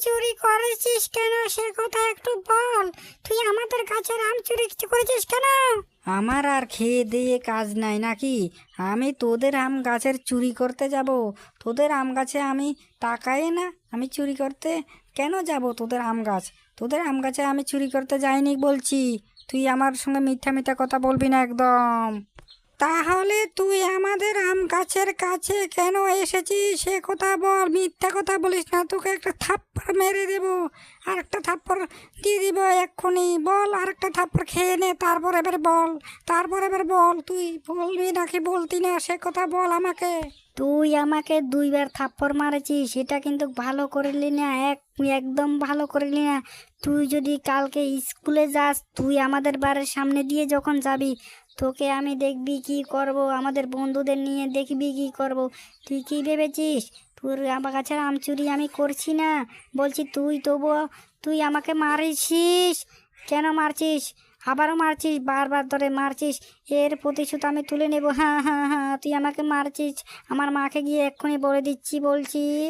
চুরি করেছিস কেন সে কথা একটু বল। তুই আমাদের গাছের আম চুরি করেছিস কেন? আমার আর খেয়ে দিয়ে কাজ নাই নাকি? আমি তোদের আম গাছের চুরি করতে যাব? তোদের আম গাছে আমি তাকাই না, আমি চুরি করতে কেন যাব? তোদের আম গাছে আমি চুরি করতে যাইনি বলছি। তুই আমার সঙ্গে মিথ্যা মিথ্যা কথা বলবি না একদম। তাহলে তুই আমাদের আম গাছের কাছে কেন এসেছিস সে কথা বল, মিথ্যা কথা বলিস না, তোকে একটা থাপ্পড় মেরে দেবো। আর একটা থাপ্পড় দিয়ে দিব এক্ষুনি। বল, আর একটা থাপ্পড় খেয়ে নে, তারপর এবার বল তুই বলবি নাকি বলতি না সে কথা বল আমাকে। তুই আমাকে 2বার থাপ্পড় মারেছিস, সেটা কিন্তু ভালো করলি না, একদম ভালো করলি না। তুই যদি কালকে স্কুলে যাস, তুই আমাদের বাড়ির সামনে দিয়ে যখন যাবি, তোকে আমি দেখবি কি করব, আমাদের বন্ধুদের নিয়ে দেখবি কি করব। তুই কি ভেবেছিস তোর আমার কাছে আম চুরি আমি করছি না? বলছি তুই আমাকে মারছিস। কেন মারছিস? আবারও মারছিস, বারবার ধরে মারছিস। এর প্রতিশোধ আমি তুলে নেব। হ্যাঁ হ্যাঁ হ্যাঁ, তুই আমাকে মারছিস। আমার মাকে গিয়ে এক্ষুনি বলে দিচ্ছি বলছি।